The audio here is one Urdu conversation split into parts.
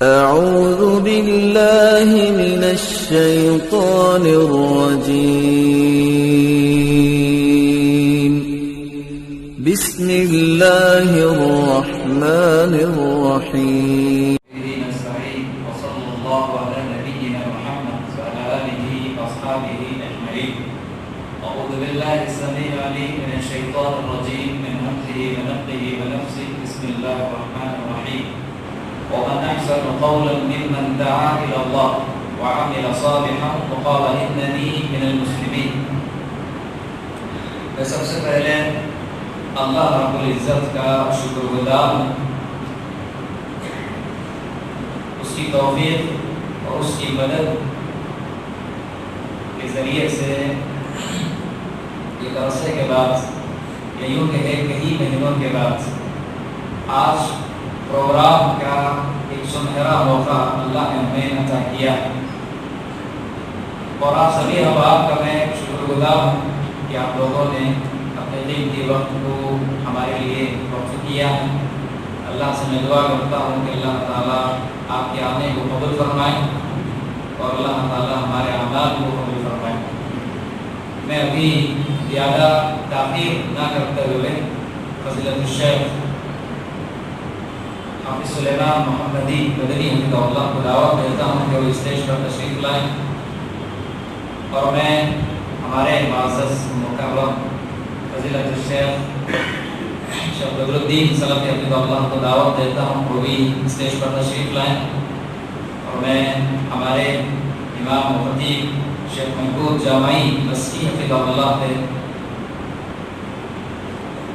أعوذ بالله من الشيطان الرجيم. بسم الله الرحمن الرحيم. نستعين وصلى الله على نبينا محمد وعلى آله وأصحابه أجمعين. أعوذ بالله السميع العليم من الشيطان الرجيم من همزه ونفخه ونفسه. بسم الله الرحمن الرحيم. ومن أحسن قولا ممن دعا إلى الله وعمل صالحا وقال إنني من المسلمين. میں سب سے پہلے اللہ رب العزت کا شکر گزار ہوں، اس کی توفیق اور اس کی مدد کے ذریعے سے ایک عرصے کے بعد یا یوں کہ کئی مہینوں کے بعد آج پروگرام کا ایک سنہرا موقع اللہ نے ہمیں عطا کیا، اور آپ سبھی احباب کا میں شکر گزار ہوں کہ آپ لوگوں نے اپنے قیمتی وقت کو ہمارے لیے وقف کیا. اللہ سے میں دعا کرتا ہوں کہ اللہ تعالیٰ آپ کے آنے کو قبول فرمائے اور اللہ تعالیٰ ہمارے اعمال کو قبول فرمائے. میں ابھی زیادہ تاخیر نہ کرتے ہوئے فضیلت الشیخ حافظ سلیمان محمدی مدنی حفظہ اللہ کو دعوت دیتا ہوں کہ وہ اسٹیج پر تشریف لائیں، اور میں ہمارے معزز مکرم فضیلت الشیخ شیخ بدر الدین سلفی حفظہ اللہ کو دعوت دیتا ہوں وہ بھی اسٹیج پر تشریف لائیں، اور میں ہمارے امام و خطیب شیخ محمود جامعی مسیح حفظہ اللہ سے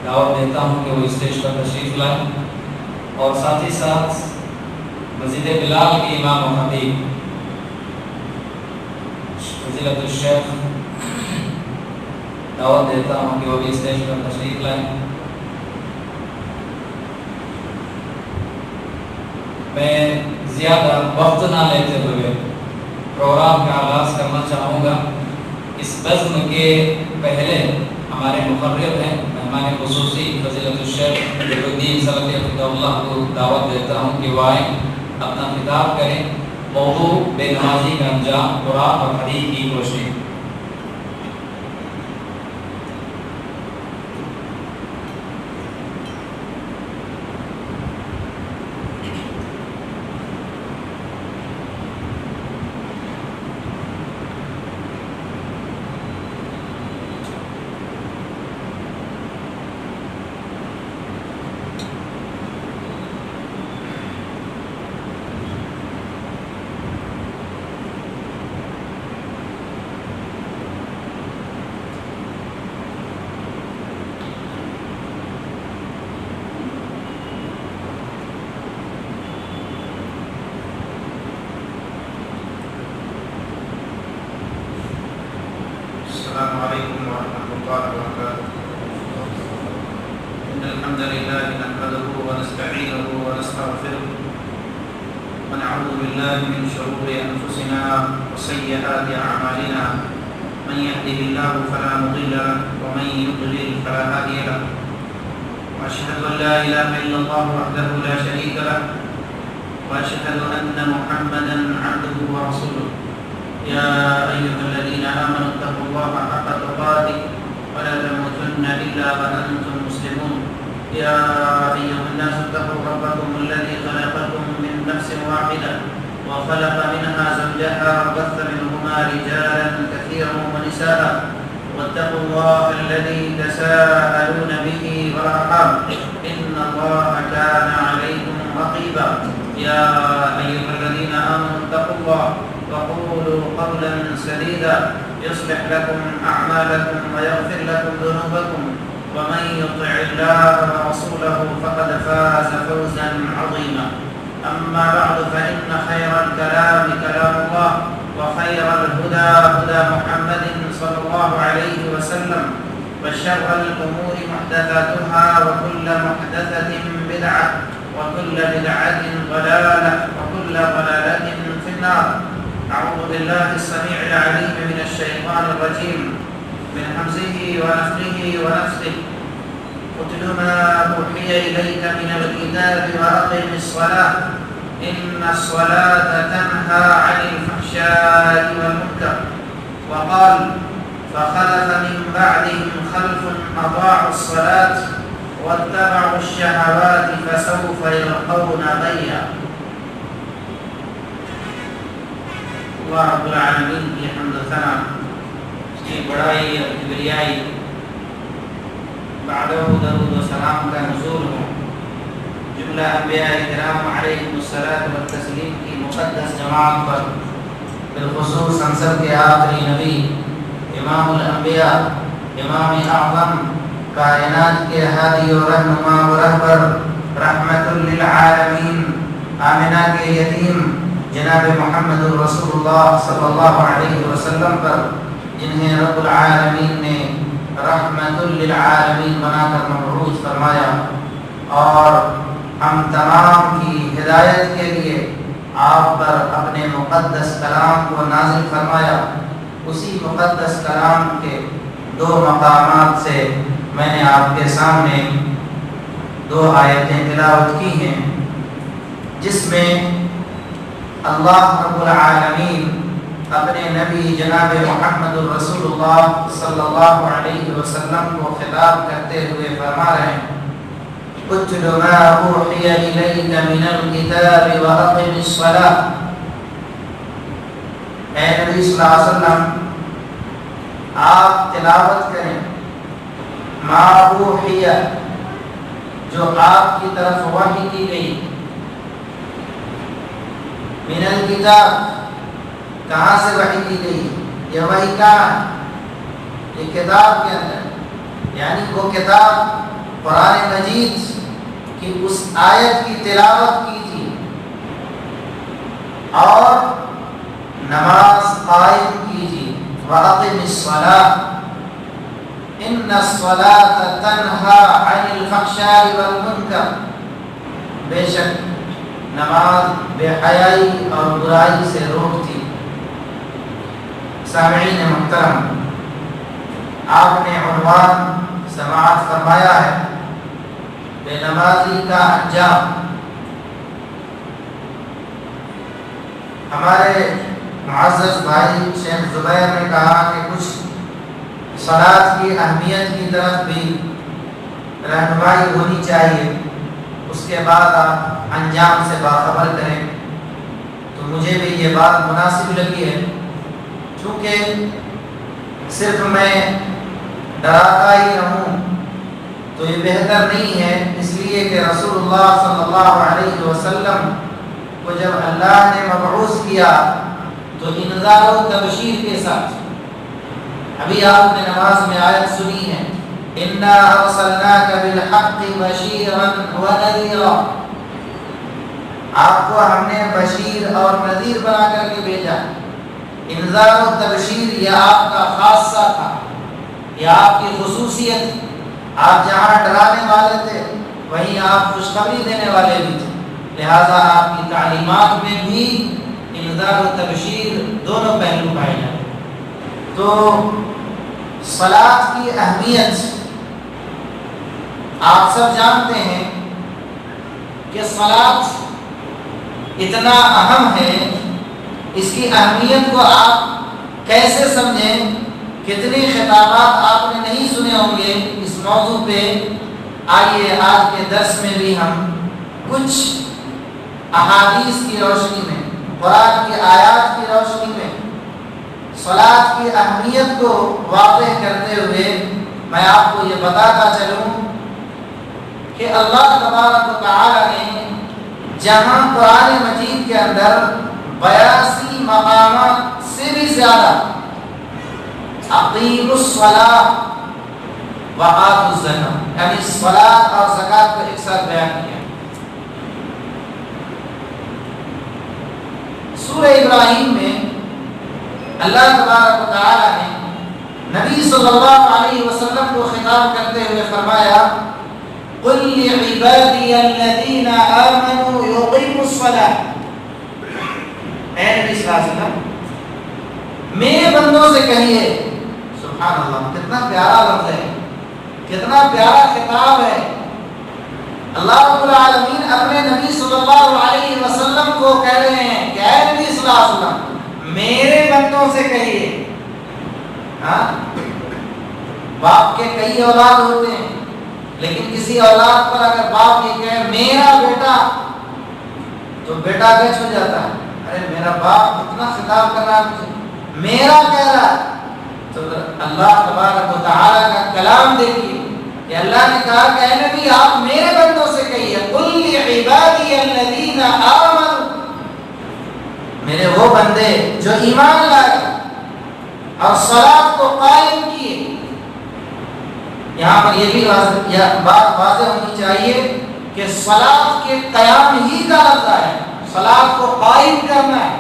دعوت دیتا ہوں کہ وہ اسٹیج پر تشریف لائیں، اور ساتھ ہی ساتھ مسجد بلال کے امام و خطیب فضیلت الشیخ دعوت دیتا ہوں کہ وہ بھی اسٹیج پر تشریف لائیں. میں زیادہ وقت نہ لیتے ہوئے پروگرام کا آغاز کرنا چاہوں گا. اس بزم کے پہلے ہمارے مقرر ہیں مہمان خصوصی فضیلت الشیخ بدر الدین سلفی حفظہ اللہ کو دعوت دیتا ہوں کہ وہ آئیں، اپنا خطاب کریں. موضوع بے نمازی کا انجام، قرآن اور حدیث کی روشنی. السلام عليكم ورحمة الله وبركاته. إن الحمد لله نحمده ونستعينه ونستغفره ونعوذ بالله من شرور أنفسنا وسيئات أعمالنا. من يهده الله فلا مضل له ومن يضلل فلا هادي له. وأشهد أن لا إله إلا الله وحده لا شريك له وأشهد أن محمدا عبده ورسوله. يا أيها الذين آمنوا اتقوا الله حق تقاته ولا تموتن إلا وأنتم مسلمون. يا أيها الناس اتقوا ربكم الذي خلقكم من نفس واحدة وخلق منها زوجها وبث منهما رجالا كثيرا ونساء واتقوا الله الذي تساءلون به والأرحام إن الله كان عليكم رقيبا. يا أيها الذين آمنوا اتقوا الله وقولوا قولا سديدا يصلح لكم أعمالكم ويغفر لكم ذنوبكم ومن يطع الله ورسوله فقد فاز فوزا عظيما. أما بعد فإن خير الكلام كلام الله وخير الهدى هدى محمد صلى الله عليه وسلم وشر الأمور محدثاتها وكل محدثة بدعة وكل بدعة ضلالة وكل ضلالة في النار. أعوذ بالله السميع العليم من الشيطان الرجيم من همزه ونفخه ونفثه. اتل ما أوحي إليك من الكتاب وأقم الصلاة إن إن الصلاة تنهى عن الفحشاء والمنكر. وقال فخلف من بعدهم خلف أضاعوا الصلاة واتبعوا الشهوات فسوف يلقون غيا. اللہ رب العالمین کی حمد و ثنا، اس کی بڑائی اور کبریائی، بعدہ درود و سلام کا نزول ہو جملہ انبیاء کرام علیہم الصلاۃ والتسلیم کی مقدس جماعت پر، بالخصوص ہم سب کے آخری نبی امام الانبیاء امام اعظم کائنات کے ہادی و رہنما و رہبر رحمت للعالمین آمنہ کے یتیم جناب محمد رسول اللہ صلی اللہ علیہ وسلم پر، جنہیں رب العالمین نے رحمت للعالمین بنا کر مبعوث فرمایا، اور ہم تمام کی ہدایت کے لیے آپ پر اپنے مقدس کلام کو نازل فرمایا۔ اسی مقدس کلام کے دو مقامات سے میں نے آپ کے سامنے دو آیتیں تلاوت کی ہیں، جس میں اللہ رب العالمین اپنے نبی جناب محمد الرسول اللہ صلی اللہ علیہ وسلم کو خطاب کرتے ہوئے فرما رہے ہیں اتل ما اوحی الیک من الکتاب واقم الصلاۃ۔ اے نبی صلی اللہ علیہ وسلم، آپ تلاوت کریں ما اوحی، جو آپ کی طرف وحی کی گئی، من الکتاب، کہاں سے وحی کی گئی؟ یہ وحی کہاں؟ یہ کتاب کے اندر، یعنی وہ کتاب قرآن مجید کی اس آیت کی تلاوت کی تھی اور نماز قائم کی تھی۔ وَأَقِمِ الصَّلَاةَ إِنَّ الصَّلَاةَ تَنْهَى عَنِ الْفَحْشَاءِ وَالْمُنكَرِ، بے شک نماز بے حیائی اور برائی سے روکتی۔ سامعین محترم، آپ نے عنوان سماعت فرمایا ہے بے نمازی کا انجام۔ ہمارے معزز بھائی شیخ زبیر نے کہا کہ کچھ صلاۃ کی اہمیت کی طرف بھی رہنمائی ہونی چاہیے، اس کے بعد آپ انجام سے باخبر کریں، تو مجھے بھی یہ بات مناسب لگی ہے، چونکہ صرف میں ڈراتا ہی رہوں تو یہ بہتر نہیں ہے، اس لیے کہ رسول اللہ صلی اللہ علیہ وسلم کو جب اللہ نے مبعوث کیا تو انذار و تبشیر کے ساتھ، ابھی آپ نے نماز میں آیت سنی ہے اِنَّا أَرْسَلْنَاكَ بِالْحَقِّ بَشِيرًا وَنَذِيرًا، آپ کو ہم نے بشیر اور نذیر بنا کر کے بھیجا۔ انذار و تبشیر یہ آپ کا خاصہ تھا، یہ آپ کی خصوصیت، آپ جہاں ڈرانے والے تھے وہیں آپ خوشخبری دینے والے بھی تھے، لہذا آپ کی تعلیمات میں بھی انذار و تبشیر دونوں پہلو پائے جاتے۔ تو صلاۃ کی اہمیت آپ سب جانتے ہیں کہ صلاۃ اتنا اہم ہے، اس کی اہمیت کو آپ کیسے سمجھیں؟ کتنے خطابات آپ نے نہیں سنے ہوں گے اس موضوع پہ۔ آئیے آج کے درس میں بھی ہم کچھ احادیث کی روشنی میں، قرآن کی آیات کی روشنی میں صلاۃ کی اہمیت کو واضح کرتے ہوئے میں آپ کو یہ بتاتا چلوں کہ اللہ تبارک و تعالی نے جہاں قرآن مجید کے اندر 82 مقامات سے بھی زیادہ اقیموا الصلاۃ وآتوا الزکاۃ، یعنی صلاۃ اور زکوٰۃ کو ایک ساتھ بیان کیا۔ سورہ ابراہیم میں اللہ تبارک و تعالی نے نبی صلی اللہ علیہ وسلم کو خطاب کرتے ہوئے فرمایا قل لعبادی الذین آمنوا یقیموا الصلاۃ، اے نبی صلی اللہ علیہ وسلم میرے بندوں سے کہیے، سبحان اللہ، کتنا پیارا لفظ ہے، کتنا پیارا خطاب ہے اللہ رب العالمین اپنے نبی صلی اللہ علیہ وسلم کو کہہ رہے ہیں کہ اے نبی صلی اللہ علیہ وسلم میرے بندوں سے کہیے. ہاں باپ کے کئی اولاد ہوتے ہیں لیکن کسی اولاد پر اگر باپ یہ کہے میرا بیٹا تو بیٹا کیچ ہو جاتا ہے. ارے میرا باپ اتنا خطاب کر رہا ہے مجھے میرا کہہ رہا ہے. تو اللہ تبارک و تعالیٰ کا کلام دیکھیے کہ اللہ نے کہا کہ اے نبی آپ میرے بندوں سے کہیے قل لعبادی الذین آمنوا، میرے وہ بندے جو ایمان لائے اور صلاۃ کو قائم کیے. یہاں پر یہ بھی بات واضح ہونی چاہیے کہ صلاۃ کے قیام ہی کا لفظ ہے، صلاۃ کو قائم کرنا ہے.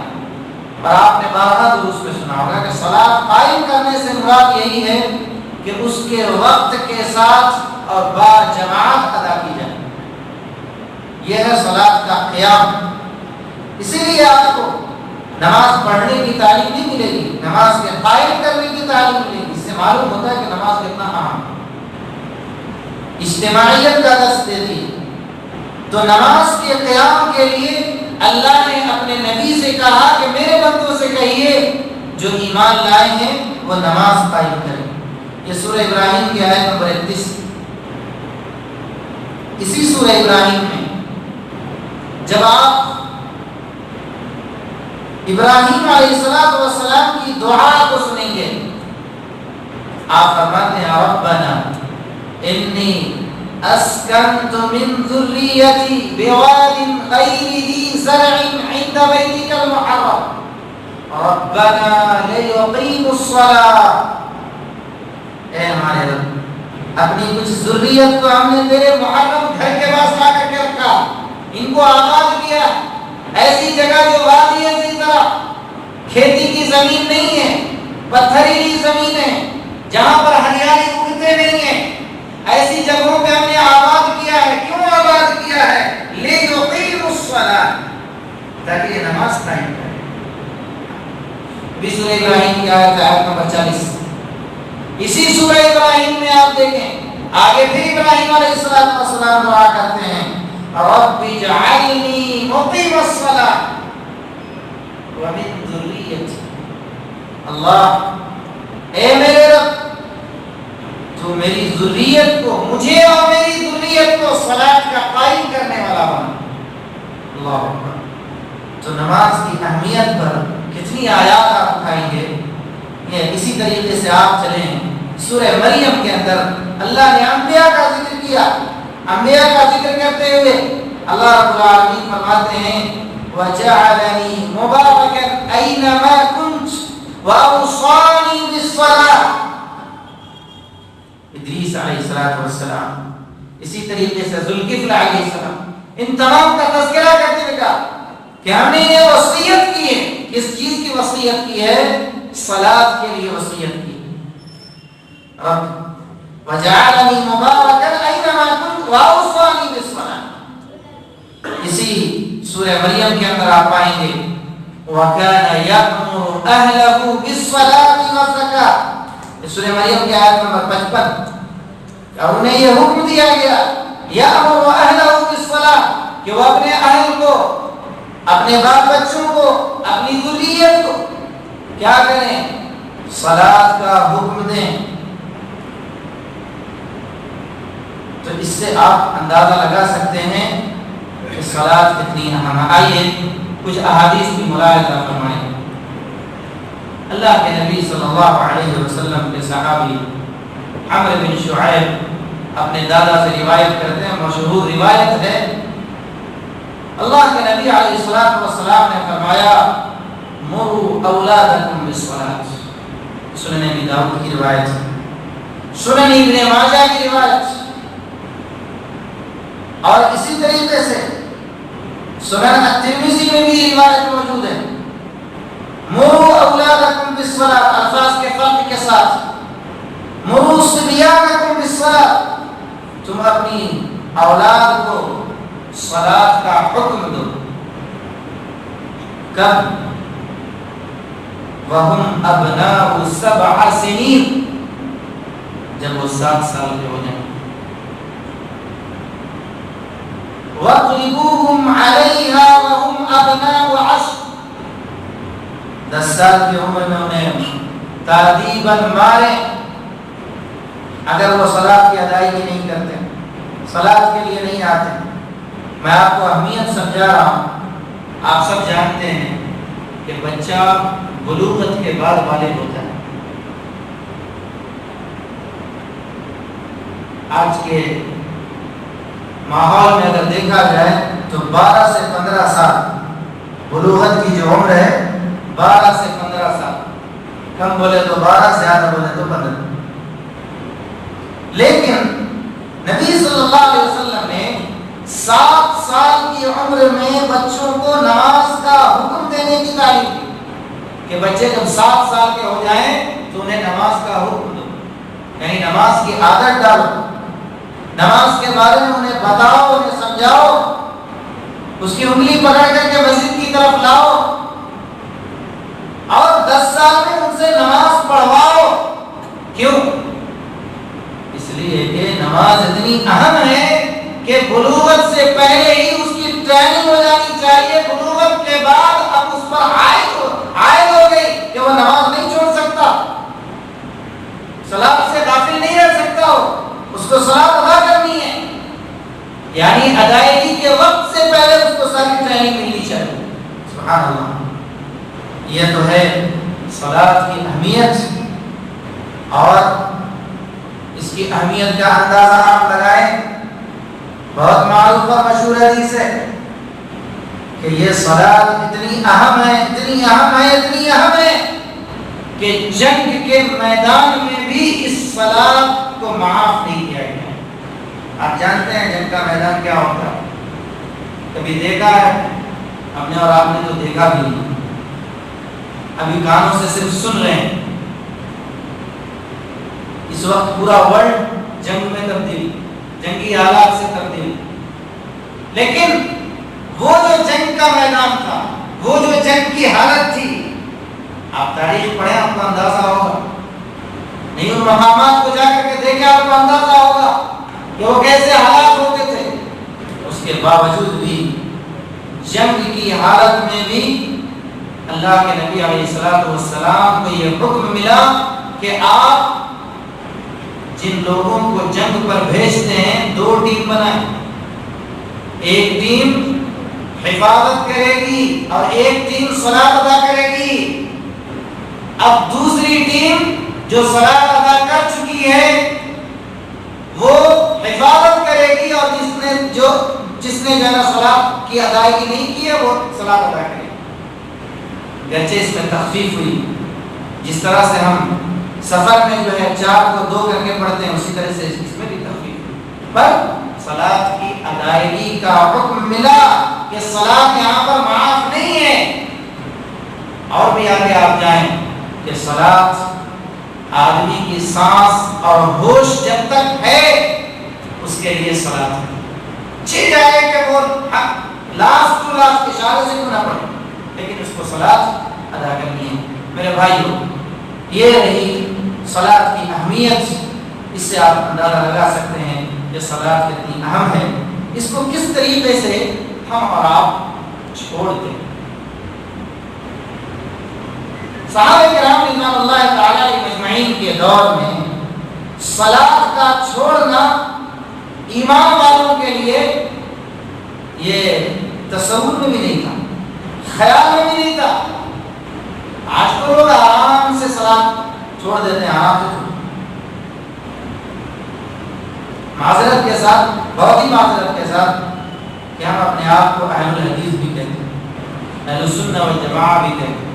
اور آپ نے بارہا دروس میں سنا ہوگا کہ صلاۃ قائم کرنے سے مراد یہی ہے کہ اس کے وقت کے ساتھ اور با جماعت ادا کی جائے. یہ ہے صلاۃ کا قیام. اسی لیے آپ کو نماز پڑھنے کی تعلیم نہیں ملے گی، نماز کے قائم کرنے کی تعلیم ملے گی. اس سے معلوم ہوتا ہے کہ نماز کتنا اہم ہے. اجتماعیت کا درس دیتی ہے. تو نماز کے قیام کے لیے اللہ نے اپنے نبی سے کہا کہ میرے بندوں سے کہیے جو ایمان لائے ہیں وہ نماز قائم کریں. یہ سورہ ابراہیم کی آیت نمبر 31. اسی سورہ ابراہیم میں جب آپ ابراہیم علیہ السلام کی دعا کو سنیں گے آپ فرماتے ہیں ربنا انی اسکنت من ذریتی بواد غیر ذی زرع عند بیتک المحرم ربنا لیقیموا الصلاۃ. اے ہمارے رب اپنی کچھ ذریت کو ہم نے تیرے محرم گھر کے پاس لا کر کے رکھا، ان کو آباد کیا. ایسی جگہ جو وادی ہے اسی طرح کھیتی کی زمین نہیں ہے، پتھریلی زمین ہے جہاں پر ہریالی اگتے نہیں ہیں، ایسی جگہوں پہ ہم نے آباد کیا ہے. کیوں آباد کیا ہے؟ لیقیموا الصلاۃ، تاکہ یہ نماز قائم کرے. سورہ ابراہیم کی آیت نمبر 40. اسی سورہ ابراہیم میں آپ دیکھیں آگے پھر ابراہیم علیہ السلام دعا کرتے ہیں رب اجعلنی مقیم الصلاۃ ومن ذریتی. اللہ اے میرے رب تو میری ذریت کو، مجھے اور میری ذریت کو صلاۃ کا قائم کرنے والا بنا. اللہ اکبر. تو نماز کی اہمیت پر کتنی آیات آپ اٹھائیں گے. یہ اسی طریقے سے آپ چلیں سورہ مریم کے اندر اللہ نے انبیاء کا ذکر کیا. انبیاء کا ذکر کرتے ہوئے اللہ رب العالمین فرماتے ہیں وَجَعَلَنِي مُبَارَكًا أَيْنَمَا كُنْتُ وَأَوْصَانِي بِالصَّلَاةِ. ادریس علیہ السلام، اسی طریقے سے ذوالکفل علیہ السلام، ان تمام کا تذکرہ کرتے ہوئے کہا کہ ہم نے یہ وصیت کی ہے. کس چیز کی وصیت کی ہے؟ صلاۃ کے لیے وصیت کی. رب وجعلنی مبارکا اینما کنت واوصانی بالصلاۃ. اسی سورہ مریم کے اندر آپ پائیں گے وَكَانَ يَأْمُرُ أَهْلَهُ بِالصَّلَاةِ وَالزَّكَاةِ. سورہ مریم کی آیت نمبر 55 اور انہیں یہ حکم دیا گیا یأمر أهله بالصلاة کہ وہ اپنے اہل کو، اپنے بال بچوں کو، اپنی ذریت کو کیا کریں؟ صلاۃ کا حکم دیں. تو اس سے آپ اندازہ لگا سکتے ہیں کہ صلاۃ کتنی اہم ہے. آئیے کچھ احادیث کی ملاحظہ فرمائیں. اللہ کے نبی صلی اللہ علیہ وسلم کے صحابی عمرو بن شعیب اپنے دادا سے روایت کرتے ہیں، مشہور روایت ہے. اللہ کے نبی علیہ السلام نے فرمایا مروا اولادکم بالصلاۃ. سنن ابی داؤد کی روایت ہے، سنن ابن ماجہ کی روایت، اور اسی طریقے سے سنن الترمذی میں بھی روایت موجود ہے. مروا اولادکم بالصلاۃ الفاظ کے فرق کے ساتھ مروا صبیانکم بالصلاۃ، تم اپنی اولاد کو صلاۃ کا حکم دو. کب؟ وَهُمْ أَبْنَاءُ 7 سِنِينَ، جب وہ 7 سال کے ہو جائیں. وَاضْرِبُوهُمْ عَلَيْهَا وَهُمْ أَبْنَاءُ عَشْرٍ 10 سال کی عمر میں انہیں تعذیباً مارے اگر وہ صلاۃ کی ادائیگی نہیں کرتے، صلاۃ کے لیے نہیں آتے۔ میں آپ کو اہمیت سمجھا رہا ہوں۔ آپ سب جانتے ہیں کہ بچہ بلوغت کے بعد بالغ ہوتا ہے۔ آج کے ماحول میں اگر دیکھا جائے تو 12 سے 15 سال بلوغت کی جو عمر ہے، 12 سے 15 سال، کم بولے تو 12، زیادہ بولے تو 15۔ لیکن نبی صلی اللہ علیہ وسلم نے 7 سال کی عمر میں بچوں کو نماز کا حکم دینے کی تعلیم دی کہ بچے جب 7 سال کے ہو جائیں تو انہیں نماز کا حکم دو، یعنی نماز کی عادت ڈالو، نماز کے بارے میں انہیں بتاؤ، انہیں سمجھاؤ، اس کی انگلی پکڑ کر کے مسجد کی طرف لاؤ، اور 10 سال میں ان سے نماز پڑھواؤ۔ کیوں؟ اس لیے کہ نماز اتنی اہم ہے کہ بلوغت سے پہلے ہی اس کی ٹریننگ ہو جانی چاہیے۔ بلوغت کے بعد اب اس پر عائد ہو گئی کہ وہ نماز نہیں چھوڑ سکتا، صلاۃ سے غافل نہیں رہ سکتا، ہو اس کو صلاۃ ادا کرنی ہے، یعنی ادائیگی کے وقت سے پہلے اس کو ساری ٹریننگ ملنی چاہیے۔ سبحان اللہ، یہ تو ہے صلاۃ کی اہمیت، اور اس کی اہمیت کا اندازہ آپ لگائیں۔ بہت معروف اور مشہور حدیث ہے کہ یہ صلاۃ اتنی اہم ہے، اتنی اہم ہے، اتنی اہم ہے کہ جنگ کے میدان میں بھی اس صلاۃ کو معاف نہیں کیا گیا۔ آپ جانتے ہیں جنگ کا میدان کیا ہوتا ہے؟ کبھی دیکھا ہے ہم نے، اور آپ نے تو دیکھا بھی نہیں، ابھی کانوں سے صرف سن رہے ہیں۔ اس وقت پورا ورلڈ جنگ میں تبدیل، جنگی حالات سے تبدیل، لیکن وہ جو جنگ کا میدان تھا، وہ جو جنگ کی حالت تھی، آپ تاریخ پڑھیں آپ کو اندازہ ہوگا، نہیں ان مقامات کو جا کر کے دیکھیں آپ کو اندازہ ہوگا کہ وہ کیسے حالات ہوتے تھے۔ اس کے باوجود بھی جنگ کی حالت میں بھی اللہ کے نبی علیہ السلام کو یہ حکم ملا کہ آپ جن لوگوں کو جنگ پر بھیجتے ہیں 2 ٹیم بنائیں، ایک ٹیم حفاظت کرے گی اور ایک ٹیم صلاۃ ادا کرے گی۔ اب دوسری ٹیم جو صلاۃ ادا کر چکی ہے وہ حفاظت کرے گی، اور جس نے جو ہے نا صلاۃ کی ادائیگی نہیں کی ہے وہ صلاۃ ادا کرے گی۔ گرچہ اس میں تخفیف ہوئی، جس طرح سے ہم سفر میں جو ہے 4 کو 2 کر کے پڑھتے ہیں، اسی طرح سے اس میں بھی تخفیف ہوئی، پر صلاۃ کی ادائیگی کا حکم ملا کہ صلاۃ یہاں پر معاف نہیں ہے۔ اور بھی آگے آپ جائیں کہ صلاۃ آدمی کی سانس اور ہوش جب تک ہے اس کے لیے صلاۃ ہے، چھ جائے کہ وہ لاسٹ ٹو لاسٹ اشارے سے کیوں نہ پڑھے، لیکن اس کو صلاۃ ادا کرنی ہے۔ میرے بھائیوں، یہ رہی صلاۃ کی اہمیت، اس سے آپ اندازہ لگا سکتے ہیں کہ صلاۃ کتنی اہم ہے، اس کو کس طریقے سے ہم اور آپ چھوڑتے ہیں۔ صحابہ کرام رضوان اللہ تعالی علیہ مجمعین کے دور میں صلاۃ کا چھوڑنا ایمان والوں کے لیے یہ تصور میں بھی نہیں تھا، خیال میں بھی نہیں تھا۔ آج تو لوگ آرام سے صلاۃ چھوڑ دیتے ہیں، آرام سے معذرت کے ساتھ، بہت ہی معذرت کے ساتھ کہ ہم اپنے آپ کو اہل الحدیث بھی کہتے ہیں، اہل السنہ والجماعہ بھی کہتے ہیں،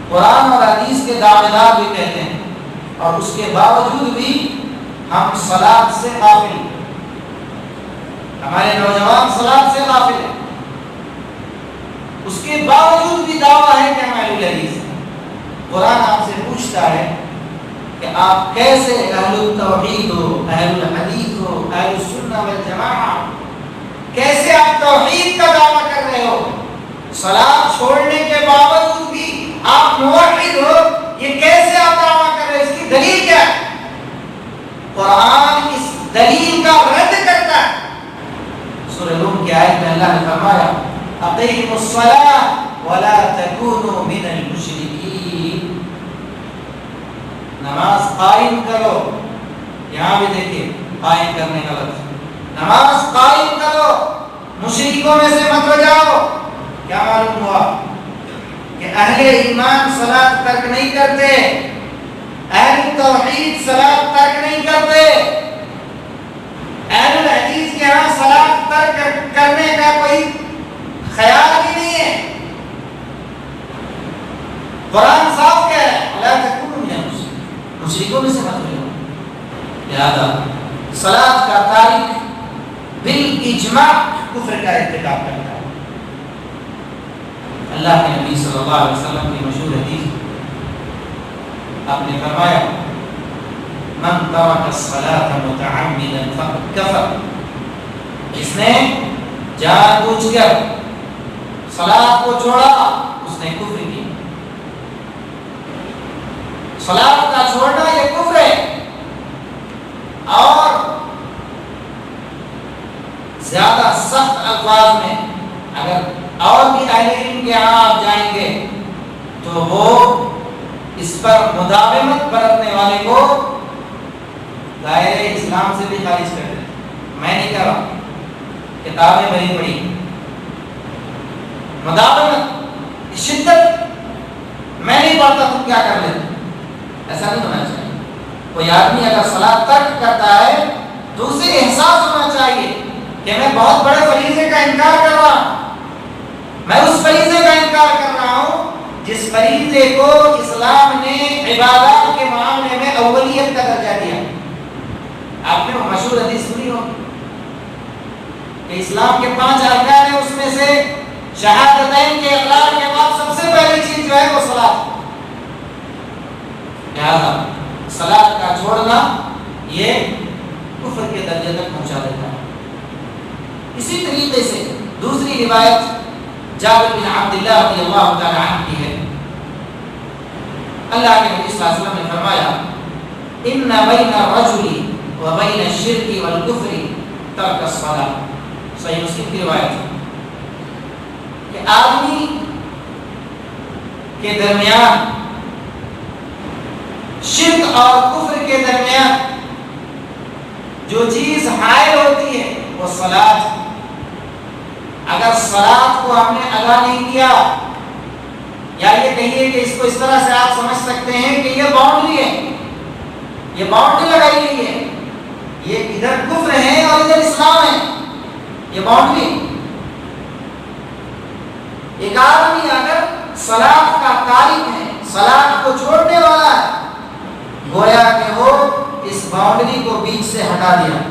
قرآن اور حدیث کے دعوے دار بھی کہتے ہیں، اور اس کے باوجود بھی ہم صلاۃ سے غافل ہیں۔ ہمارے نوجوان صلاۃ سے غافل ہیں، اس کے باوجود بھی دعویٰ ہے کہ ہم اہل الحدیث ہیں۔ قرآن آپ سے پوچھتا ہے کہ آپ کیسے اہل التوحید ہو، اہل الحدیث ہو، اہل السنہ والجماعہ، کیسے آپ توحید کا دعویٰ کر رہے ہو، صلاۃ چھوڑنے کے باوجود بھی آپ موحد ہو، یہ کیسے آپ دعویٰ کر رہے ہیں؟ اس کی دلیل کیا ہے؟ قرآن اس دلیل کا رد کرتا ہے۔ سورہ الروم کی آیت میں اللہ نے فرمایا اقیموا الصلاۃ ولا تکونوا من المشرکین، نماز قائم کرو. یہاں بھی دیکھیے قائم کرنے کا لفظ، نماز قائم کرو، مشرکوں میں سے مت ہو جاؤ. کیا معلوم ہوا کہ اہل ایمان صلاۃ ترک نہیں کرتے، اہل توحید صلاۃ ترک نہیں کرتے. اہل الحدیث کے ہاں صلاۃ ترک کرنے کا کوئی خیال بھی نہیں ہے. قرآن صاف کہہ رہا ہے لا تکونوا من المشرکین، مشرکوں میں سے مت ہو جاؤ. لہذا صلاۃ کا تارک بالاجماع کفر کا ارتکاب کرتا ہے. اللہ کے نبی صلی اللہ علیہ وسلم کی مشہور حدیث آپ نے فرمایا من ترک الصلاۃ متعمدا فقد کفر، جس نے جان بوجھ کر صلاۃ کو چھوڑا اس نے کفر کیا. صلاۃ کا چھوڑنا یہ کفر ہے. اور زیادہ سخت الفاظ میں اگر اور بھی اہل علم کے یہاں آپ جائیں گے تو وہ اس پر مداومت برتنے والے کو دائرے اسلام سے بھی خارج کر دیں. میں نہیں کہہ رہا، کتابیں بڑی پڑھی. مداومت، شدت، میں نہیں پڑھتا تم کیا کر لیتے، ایسا نہیں ہونا چاہیے. کوئی آدمی اگر صلاۃ ترک کرتا ہے تو اسے احساس ہونا چاہیے کہ میں بہت بڑے فریضے کا انکار کر رہا ہوں. میں اس فریضے کا انکار کر رہا ہوں جس فریضے کو اسلام نے عبادات کے معاملے میں اولیت کا درجہ دیا. آپ نے وہ مشہور حدیث سنی ہو کہ اسلام کے 5 ارکان ہیں، اس میں سے شہادتین کے اقرار کے بعد سب سے پہلی چیز جو ہے وہ صلاۃ. لہذا صلاۃ کا چھوڑنا یہ کفر کے درجے تک پہنچا دیتا ہے. اسی طریقے سے دوسری روایت جابر بن عبداللہ رضی اللہ تعالی عنہ کی ہے. اللہ کے نبی صلی اللہ علیہ وسلم نے فرمایا ان بین الرجل وبین الشرک والکفر ترک الصلاۃ. صحیح مسلم کی روایت ہے کہ آدمی کے درمیان، شرک اور کفر کے درمیان جو چیز حائل ہوتی ہے وہ صلاۃ. اگر صلاۃ کو ہم نے ادا نہیں کیا، یا یہ کہیے کہ اس کو اس طرح سے آپ سمجھ سکتے ہیں کہ یہ باؤنڈری ہے، یہ باؤنڈری لگائی گئی ہے، یہ ادھر کفر ہے اور ادھر اسلام ہے، یہ باؤنڈری. ایک آدمی اگر صلاۃ کا تارک ہے، صلاۃ کو چھوڑنے والا ہے، گویا کہ وہ اس باؤنڈری کو بیچ سے ہٹا دیا،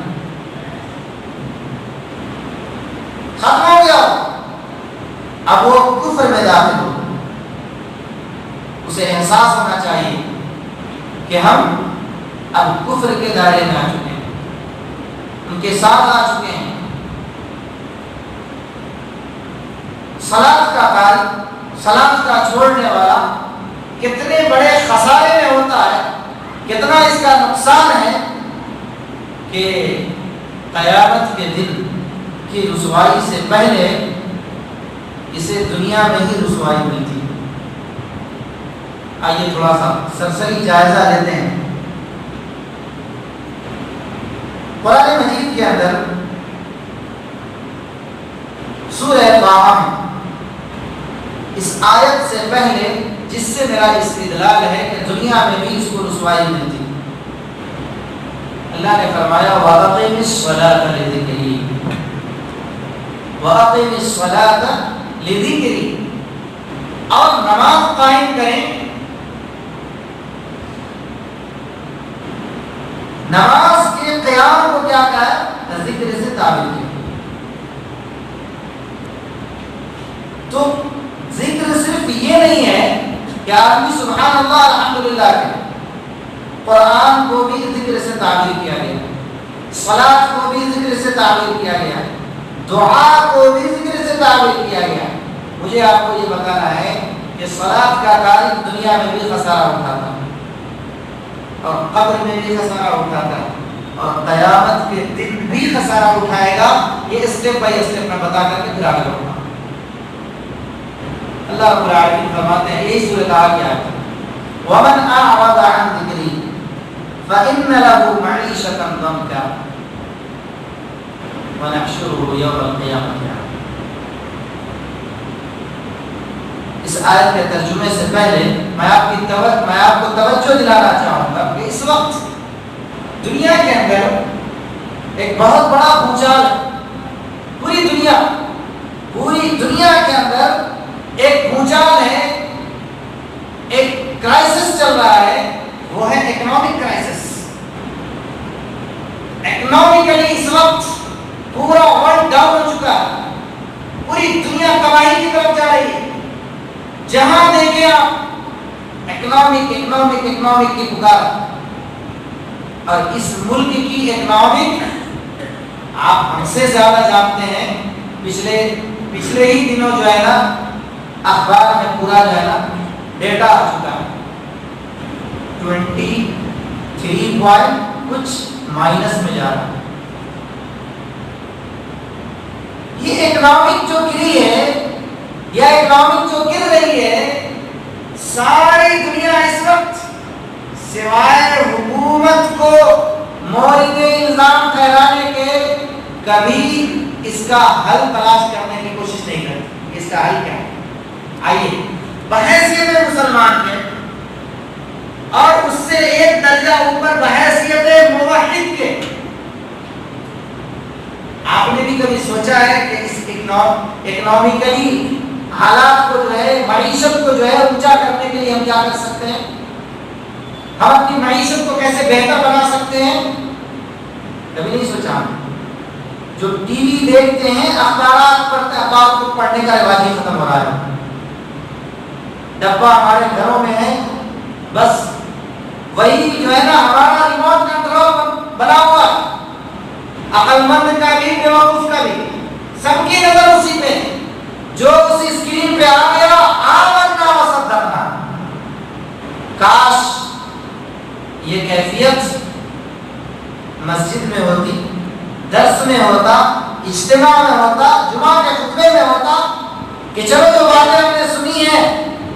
ختم ہو گیا. اب وہ کفر میں داخل ہو. اسے احساس ہونا چاہیے کہ ہم اب کفر کے دائرے میں آ چکے ہیں، ان کے ساتھ آ چکے ہیں. صلاۃ کا تارک، صلاۃ کا چھوڑنے والا کتنے بڑے خسارے میں ہوتا ہے، کتنا اس کا نقصان ہے کہ قیامت کے دن کی رسوائی سے پہلے اسے دنیا میں ہی رسوائی ملتی. آئیے تھوڑا سا سرسری جائزہ لیتے ہیں. قرآن مجید کے اندر سورہ طٰہٰ میں اس آیت سے پہلے جس سے میرا استدلال ہے کہ دنیا میں بھی اس کو رسوائی ملتی، اللہ نے فرمایا وَأَقِمِ الصَّلَاةَ لِذِكْرِي، وَأَقِمِ الصَّلَاةَ لِذِكْرِي، اور نماز قائم کریں. نماز کے قیام کو کیا کہا ہے؟ ذکر سے تعبیر کیا. تو ذکر صرف یہ نہیں ہے کہ آدمی سبحان اللہ الحمدللہ کہ قرآن کو بھی ذکر سے تعبیر کیا گیا، صلاۃ کو بھی ذکر سے تعبیر کیا گیا، دعا کو بھی ذکر سے تعبیر کیا گیا. مجھے آپ کو یہ بتانا ہے کہ صلاۃ کا تارک دنیا میں بھی خسارہ اٹھاتا ہے اور قبر میں بھی خسارہ اٹھاتا ہے. اور قیامت کے دن بھی خسارہ اٹھائے گا. یہ اسٹیپ بائی اسٹیپ میں بتا کر کے پھر آگے بڑھوں گا. اللہ رب العالمین فرماتے ہیں یہی صورت آ گیا ہے وَمَنْ أَعْرَضَ عَنْ ذِكْرِي فَإِنَّ لَهُ مَعِيشَةً ضَنْكًا وَنَحْشُرُهُ يَوْمَ الْقِيَامَةِ أَعْمَى. اس آیت کے ترجمے سے پہلے میں آپ کو توجہ دلانا چاہوں گا کہ اس وقت دنیا کے اندر ایک بہت بڑا بھوچال ہے. پوری دنیا کے اندر ایک بھوچال ہے, ایک کرائسس چل رہا ہے, وہ ہے اکنامک کرائسس. اکنامکلی اس وقت پورا ورلڈ ڈاؤن ہو چکا ہے, پوری دنیا تباہی کی طرف جا رہی ہے. جہاں دیکھیں آپ اکنامک کی پکار. اور اس ملک کی اکنامک آپ ہم سے زیادہ جانتے ہیں. پچھلے ہی دنوں جو ہے نا اخبار میں پورا جو ہے نا ڈیٹا آ چکا ہے. 23 پوائنٹ کچھ مائنس میں جا رہا ہے. یہ اکنامک جو گری ہے یا اکنامک جو گر رہی ہے, ساری دنیا اس وقت سوائے حکومت کو مورد الزام ٹھہرانے کے کبھی اس کا حل تلاش کرنے کی کوشش نہیں کرتی. اس کا حل کیا ہے؟ آئیے بحیثیت مسلمان کے اور اس سے ایک درجہ اوپر بحیثیت موحد کے, آپ نے بھی کبھی سوچا ہے کہ اس اکنامکلی حالات کو جو ہے, معیشت کو جو ہے اونچا کرنے کے لیے ہم کیا کر سکتے ہیں؟ ہم اپنی معیشت کو کیسے بہتر بنا سکتے ہیں؟ کبھی نہیں سوچا. جو ٹی وی دیکھتے ہیں, اخبارات پڑھتے ہیں, اخبار کو پڑھنے کا رواج ہی ختم ہو رہا ہے. ڈبہ ہمارے گھروں میں ہے, بس وہی جو ہے نا ہمارا ریموٹ کنٹرول بنا ہوا ہے. عقل مند کا بھی بیوقوف کا بھی سب کی نظر اسی پہ, جو اسی اسکرین پہ آ گیا آمنا وصدقنا. کاش یہ کیفیت مسجد میں ہوتی, درس میں ہوتا, اجتماع میں ہوتا, جمعہ کے خطبے میں ہوتا, کہ چلو جو باتیں ہم نے سنی ہیں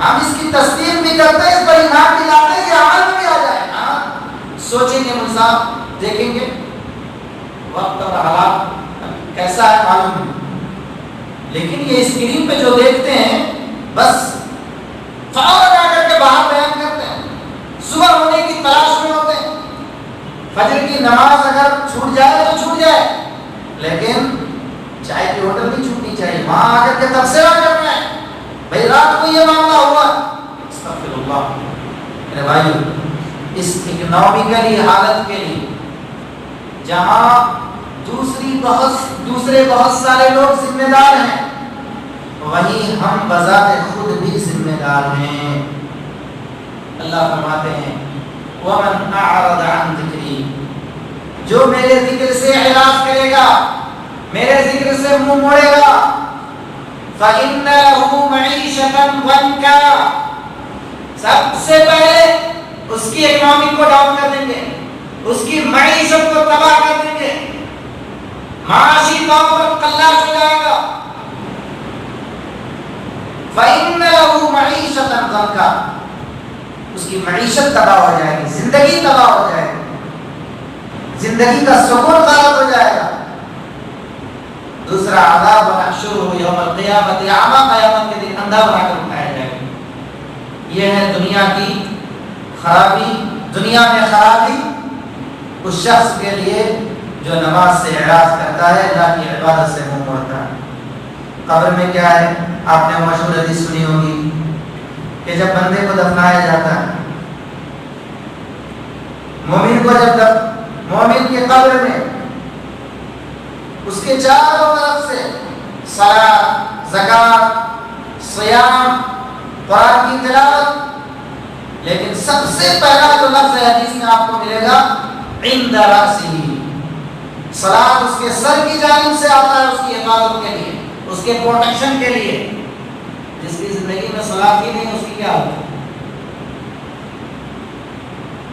ہم اس کی تصدیق بھی کرتے ہیں, اس پر ایمان بھی لاتے ہیں, یہ عمل بھی آ جائے. سوچیں گے مول صاحب, دیکھیں گے وقت اور حالات کیسا ہے معلوم نہیں, لیکن یہ اسکرین پہ جو دیکھتے ہیں بس فوراً آ کر کے باہر بیان کرتے ہیں. صبح ہونے کی تلاش میں ہوتے ہیں. فجر کی نماز اگر چھوٹ جائے تو چھوٹ جائے, لیکن چائے کی ہوٹل نہیں چھوٹنی چاہیے, وہاں آ کر کے تبصرہ کرنا ہے. بھائی رات کو یہ معاملہ ہوا, استغفر اللہ. میرے بھائی, اس اکنامکلی حالت کے لیے جہاں دوسرے بہت سارے لوگ ذمہ دار ہیں, وہیں ہم بذات خود بھی ذمہ دار ہیں. اللہ فرماتے ہیں وَمَنْ أَعْرَضَ عَنْ ذِكْرِي, جو میرے ذکر سے اعراض کرے گا, میرے ذکر سے منہ موڑے گا, فَإِنَّ لَهُ مَعِيشَةً ضَنْكًا, سب سے پہلے اس کی اکنامک کو ڈاؤن کر دیں گے, اس کی معیشت کو تباہ کر دیں گے, معاشی طور پر قلاش ہو جائے گا. فَإِنَّ لَهُ مَعِيشَةً ضَنْكًا, اس کی معیشت تباہ ہو جائے گی, زندگی تباہ ہو جائے گی, زندگی کا سکون غلط ہو جائے گا. دوسرا عذاب وَنَحْشُرُهُ يَوْمَ الْقِيَامَةِ أَعْمَىٰ, قیامت کے دن اندھا بنا کر اٹھایا جائے گا. یہ ہے دنیا کی خرابی. دنیا میں خرابی اس شخص کے لیے جو نماز سے اعراض کرتا ہے, اللہ کی عبادت سے منہ موڑتا ہے. قبر میں کیا ہے, آپ نے مشہور حدیث سنی ہوگی کہ جب بندے کو دفنایا جاتا ہے, مومن کو جب مومن کے قبر میں اس کے چاروں طرف سے صلاۃ, زکات, صیام, قرآن کی تلاوت, لیکن سب سے پہلا جو لفظ حدیث میں آپ کو ملے گا عند رأسہ, صلاۃ اس کے سر کی جانب سے آتا ہے, اس کی حفاظت کے لیے, اس کے پروٹیکشن کے لیے. جس کی زندگی میں صلاۃ ہی نہیں, اس کی کیا ہوگی؟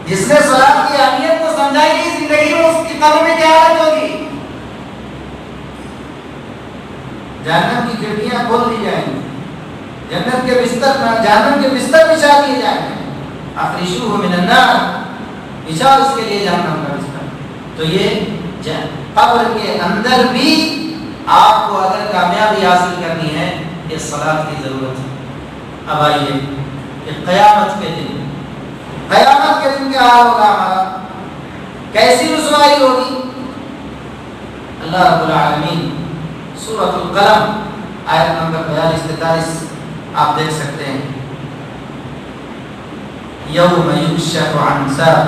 جس نے صلاۃ کی اہمیت کو سمجھا ہی نہیں زندگی میں اس کی قبر میں کیا حالت ہوگی؟ جہنم کی کھڑکیاں کھول دی جائیں گی، جنت کے بستر جہنم کے بستر بچھا دیے جائیں گے، افرشوہ من النار، بچھا اس کے لیے جہنم کا بستر۔ تو یہ قبر کے اندر بھی آپ کو اگر کامیابی حاصل کرنی ہے یہ صلاۃ کی ضرورت ہے۔ اب آئیے کہ قیامت کے دن کیا حال ہوگا ہمارا، کیسی رسوائی ہوگی؟ اللہ رب العالمین سورۃ القلم آیت نمبر 42-43 آپ دیکھ سکتے ہیں، یوم یکشف عن ساق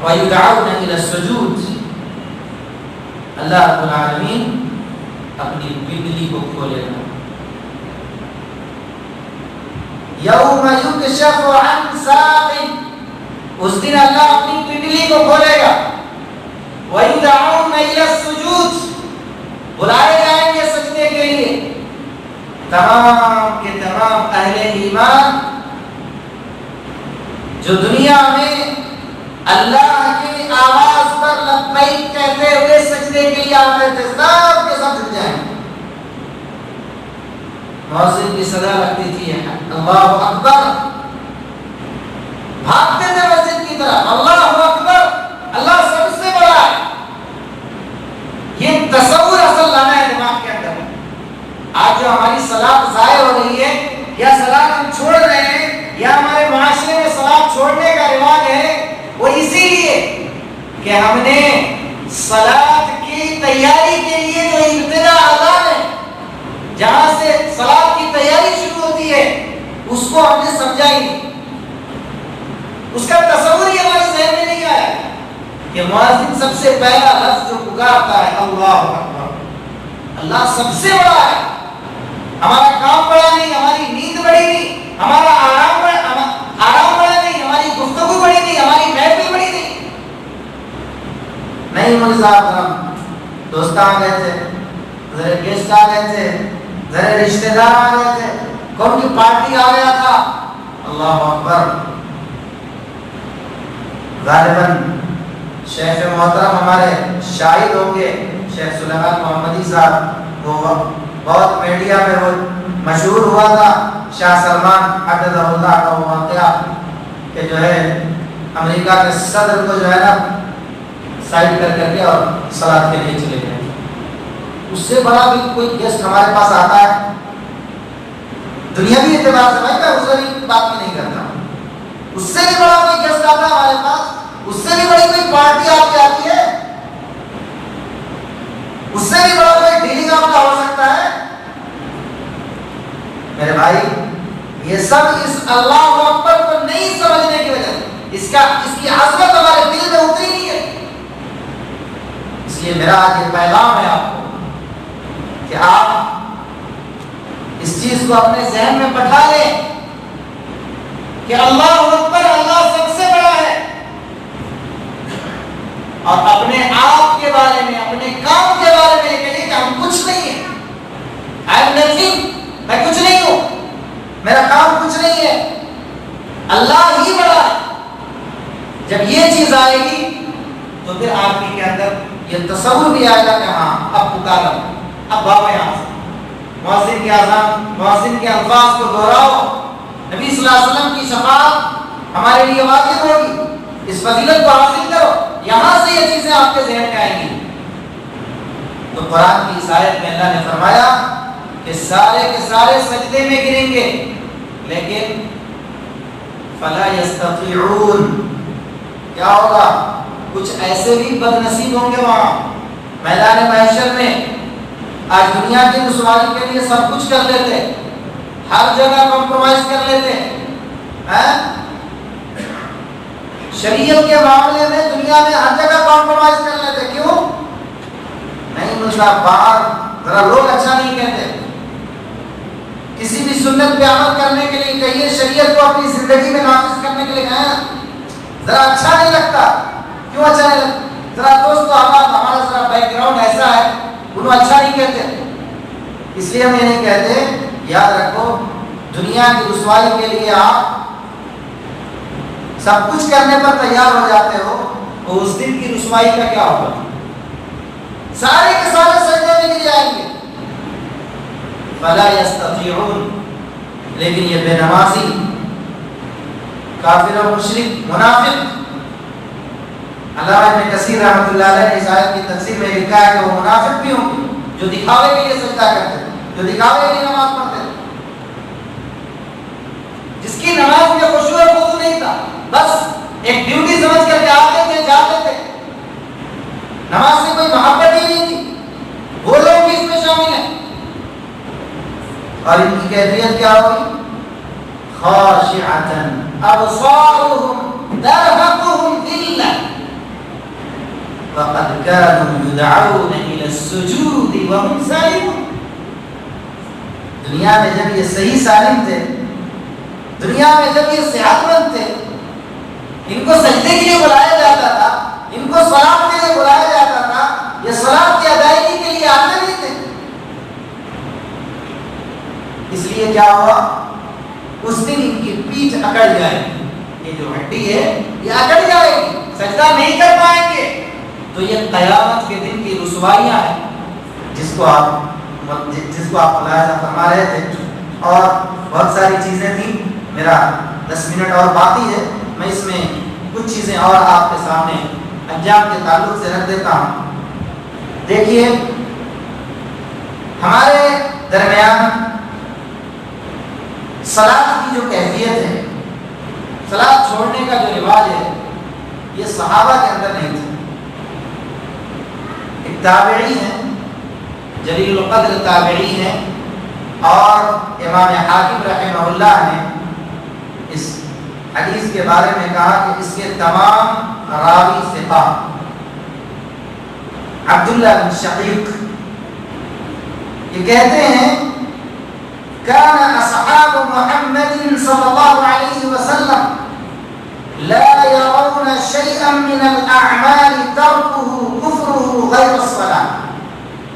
ویدعون الی السجود، اللہ رب العالمین اپنی پنڈلی کو کھولے گا، یوم یکشف عن ساق، اس دن اللہ اپنی پنڈلی کو کھولے گا، ویدعون الی السجود، بلائے جائیں گے سجدے کے لیے تمام کے تمام اہل ایمان جو دنیا میں اللہ کی آواز پر لبیک کہتے ہوئے سجدے کے لیے آتے تھے، سب کے سب جھک جائیں گے۔ مؤذن کی صدا لگتی تھی اللہ اکبر، بھاگتے تھے مسجد کی طرف، اللہ اکبر، اللہ سب سے بڑا ہے۔ یہ تصور اصل لانا ہے دماغ کے اندر۔ آج جو ہماری صلاۃ ضائع ہو رہی ہے یا صلاۃ ہم چھوڑ رہے ہیں یا ہمارے معاشرے میں صلاۃ چھوڑنے کا رواج ہے، وہ اسی لیے کہ ہم نے صلاۃ کی تیاری کے لیے جو ابتدا اذان ہے، جہاں سے صلاۃ کی تیاری شروع ہوتی ہے، اس کو ہم نے سمجھا ہی نہیں، اس کا تصور ہی ہمارے ذہن میں نہیں آیا کہ مؤذن سب سے پہلا لفظ جو پکارتا ہے اللہ اکبر، اللہ سب سے بڑا ہے، ہمارا کام بڑا نہیں، ہماری نیند بڑی نہیں، ہمارا آرام بڑا نہیں، ہماری گفتگو بڑی نہیں، ہماری محفل بڑی نہیں مولوی صاحب، دوست آ گئے تھے، ذرا گیسٹ آ گئے تھے، ذرا رشتہ دار آ گئے تھے، کون کی پارٹی آ گیا تھا، اللہ اکبر۔ غالباً شیخ محترم ہمارے شاہد ہوں گے، شیخ سلیمان محمدی صاحب، وہ بہت میڈیا میں وہ مشہور ہوا تھا شاہ سلمان حفظہ اللہ کا وہ واقعہ کہ جو ہے امریکہ کے صدر کو جو ہے نا سائڈ کر کے اور صلاۃ کے لیے چلے گئے۔ اس سے بڑا بھی کوئی گیسٹ ہمارے پاس آتا ہے دنیاوی اعتبار سے، بھائی میں حضوری بات میں نہیں کرتا ہوں، اس سے بھی بڑا کوئی گیسٹ آتا ہے ہمارے پاس، اس سے بھی بڑی کوئی پارٹی آپ کی آتی ہے، اس سے بھی بڑا کوئی ڈیلنگ آپ کا ہو سکتا ہے۔ میرے بھائی یہ سب اس اللہ اکبر کو نہیں سمجھنے کی وجہ سے، اس کی عظمت ہمارے دل میں اتری نہیں ہے۔ اس لیے میرا آج یہ پیغام ہے آپ کو کہ آپ اس چیز کو اپنے ذہن میں بٹھا لیں کہ اللہ اکبر، اللہ سب سے بڑا ہے، اور اپنے آپ کے بارے میں، اپنے کام کے بارے میں یہ کہیے کہ ہم کچھ نہیں ہیں، I am nothing، میں کچھ نہیں ہوں، میرا کام کچھ نہیں ہے، اللہ ہی بڑا ہے۔ جب یہ چیز آئے گی تو پھر آدمی کے اندر یہ تصور بھی آئے گا کہ ہاں اب پکارا، اب بابا یہاں سے مؤذن کی اذان، مؤذن کے الفاظ کو دہراؤ، نبی صلی اللہ علیہ وسلم کی شفاعت ہمارے لیے واجب ہوگی، اس فضیلت کو حاصل کرو، یہاں سے یہ چیزیں آپ کے ذہن میں آئیں گی۔ تو قرآن کی اس آیت میں اللہ نے فرمایا کہ سارے کے سارے سجدے میں گریں گے، لیکن فلا یستطیعون، کیا ہوگا؟ کچھ ایسے بھی بد نصیب ہوں گے وہاں میدان محشر میں، آج دنیا کی رسوائی کے لیے سب کچھ کر لیتے، ہر جگہ کمپرومائز کر لیتے ہیں، شریعت کے معاملے میں دنیا میں ہر جگہ کمپرومائز کر لیتے، کیوں؟ نہیں ملتا، باہر ذرا لوگ اچھا نہیں کہتے، کسی بھی سنت پہ عمل کرنے کے لیے کہیے، شریعت کو اپنی زندگی میں نافذ کرنے کے لیے کہیں، ذرا اچھا نہیں لگتا، کیوں اچھا نہیں لگتا؟ ذرا دوستو ہمارا ذرا بیک گراؤنڈ ایسا ہے، انہوں اچھا نہیں کہتے، اس لیے ہم یہ نہیں کہتے۔ یاد رکھو دنیا کی رسوائی کے لیے آپ سب کچھ کرنے پر تیار ہو جاتے ہو، تو اس دن کی رسوائی کا کیا ہوگا؟ سارے کے سارے سجدے میں گر جائیں گے. فلا یستطیعون، لیکن یہ بے نمازی، کافر و مشرک، منافق، علامہ ابن کثیر رحمۃ اللہ علیہ نے اس آیت کی تفسیر میں لکھا ہے کہ وہ منافق بھی ہوں گے جو دکھاوے کے لیے سجدہ کرتے ہیں، جو دکھاوے کے لیے نماز پڑھتے ہیں، جس کی نماز میں خشوع و خضوع نہیں تھا، بس ایک ڈیوٹی سمجھ کر کے آتے تھے جاتے تھے، نماز سے کوئی محبت ہی نہیں تھی، وہ لوگ بھی اس میں شامل ہیں. اور ان کی کیفیت کیا ہوگی؟ خاشعۃ ابصارهم ترهقهم ذلہ وقد كانوا يدعون الى السجود وهم سالمون. دنیا میں جب یہ صحیح سالم تھے، دنیا میں جب یہ صحت مند تھے، ان کو سجدے کے لیے بلایا جاتا تھا، ان کو صلاۃ کے لیے بلایا جاتا تھا، یہ صلاۃ کی ادائیگی کے لیے آتے نہیں تھے. اس لیے کیا ہوا؟ اس دن ان کی پیٹھ اکڑ جائے گی، یہ جو ہڈی ہے یہ اکڑ جائے گی، سجدہ نہیں کر پائیں گے. تو یہ قیامت کے دن کی رسوائیاں ہیں جس کو آپ ملاحظہ فرما رہے تھے. اور بہت ساری چیزیں تھیں، میرا 10 منٹ اور باقی ہے، میں اس میں کچھ چیزیں اور آپ کے سامنے انجام کے تعلق سے رکھ دیتا ہوں. دیکھیے، ہمارے درمیان صلاۃ کی جو کیفیت ہے، صلاۃ چھوڑنے کا جو رواج ہے، یہ صحابہ کے اندر نہیں تھا. ایک تابعی ہیں، جلیل القدر تابعی ہیں، اور امام حاکم رحمہ اللہ نے اس حدیث کے بارے میں کہا کہ اس کے تمام راوی ثقہ. عبداللہ بن شقیق یہ کہتے ہیں كان أصحاب محمد صلى الله عليه وسلم لا يرون شيئا من الأعمال تركه كفره غير الصلاة.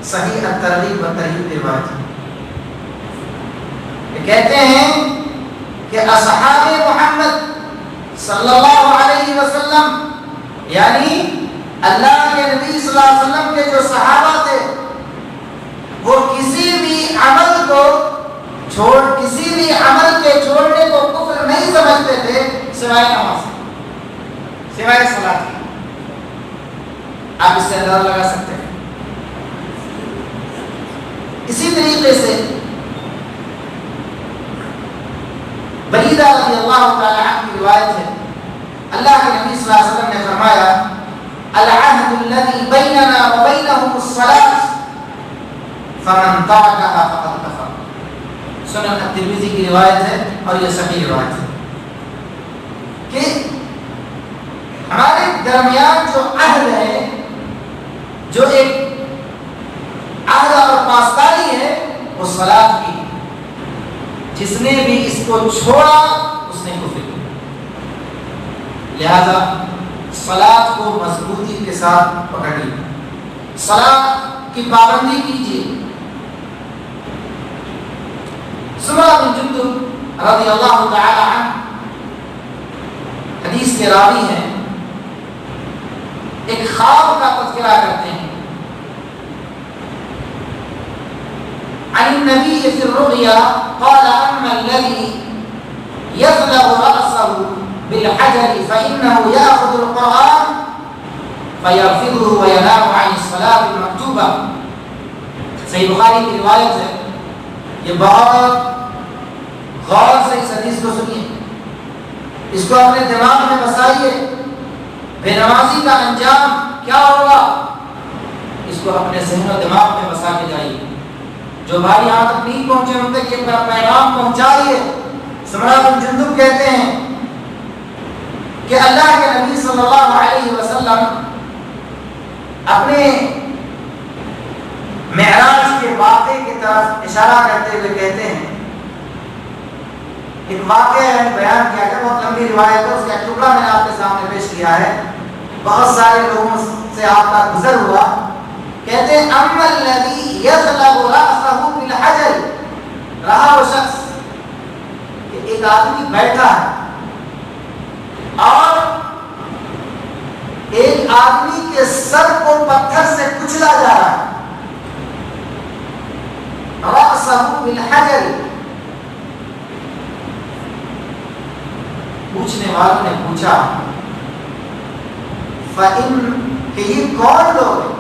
صحیح الترغیب والترہیب کی روایت. یہ کہتے ہیں کہ اصحاب محمد صلی اللہ علیہ وسلم، یعنی اللہ کے نبی صلی اللہ علیہ وسلم کے جو صحابہ تھے، وہ کسی بھی عمل کے چھوڑنے کو کفر نہیں سمجھتے تھے سوائے نماز، سوائے صلاۃ. آپ اس سے اندازہ لگا سکتے ہیں. اسی طریقے سے بریدہ رضی اللہ تعالی عنہ کی روایت ہے، اللہ کے نبی صلی اللہ علیہ وسلم نے فرمایا العہد الذی بیننا وبینہم الصلاۃ فمن ترکها فقد کفر. سنن الترمذی کی روایت ہے اور یہ صحیح روایت ہے کہ ہمارے درمیان جو عہد ہے، جو ایک عہد اور پاسداری ہے، وہ صلاۃ کی. جس نے بھی اس کو چھوڑا اس نے کفر کیا. لہذا صلاۃ کو مضبوطی کے ساتھ پکڑیے، صلاۃ کی پابندی کیجیے. سمرہ بن جندب رضی اللہ تعالی عنہ حدیث کے راوی ہیں، ایک خواب کا تذکرہ کرتے ہیں. عن النبي في الرؤيا قال أما الذي يغلب رأسه بالحجر فإنه يأخذ القرآن فيرفضه وينام عن الصلاة المكتوبة. صحیح بخاری کی روایت ہے. یہ بہت غور سے اس حدیث کو سنیے، اس کو اپنے دماغ میں بسائیے. بے نمازی کا انجام کیا ہوگا، اس کو اپنے ذہن و دماغ میں بسا کے جائیے. جو بھائی یہاں تک نہیں پہنچے ان تک یہ پیغام پہنچائیے. سمرہ بن جندب کہتے ہیں کہ اللہ کے نبی صلی اللہ علیہ وسلم اپنے معراج کے واقعے کی طرف اشارہ کرتے ہوئے کہتے ہیں، ایک واقعہ ہے بیان کیا گیا، بہت لمبی روایت ہے، اس کا ایک ٹکڑا میں نے آپ کے سامنے پیش کیا ہے، بہت سارے لوگوں سے آپ کا گزر ہوا. کہتے ہیں اما الذی یغلب رأسہ بالحجر، رہا وہ شخص کہ ایک آدمی بیٹھا ہے اور ایک آدمی کے سر کو پتھر سے کچلا جا رہا ہے، رأسہ بالحجر. پوچھنے والوں نے پوچھا کہ یہ کون لوگ ہیں،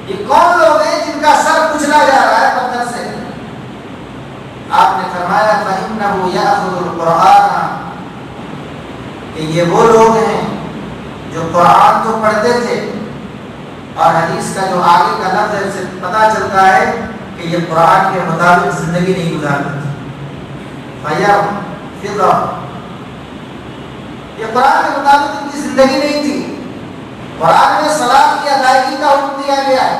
یہ کون لوگ ہیں جن کا سر کچلا جا رہا ہے پتھر سے؟ آپ نے فرمایا فَإِنَّهُ يَأْخُذُ الْقُرْآنَ، کہ یہ وہ لوگ ہیں جو قرآن تو پڑھتے تھے، اور حدیث کا جو آگے کا لفظ ہے اس سے پتہ چلتا ہے کہ یہ قرآن کے مطابق زندگی نہیں گزارتے تھے. فِضَا، یہ قرآن کے مطابق ان کی زندگی نہیں تھی. قرآن میں صلاۃ کی ادائیگی کا حکم دیا گیا ہے،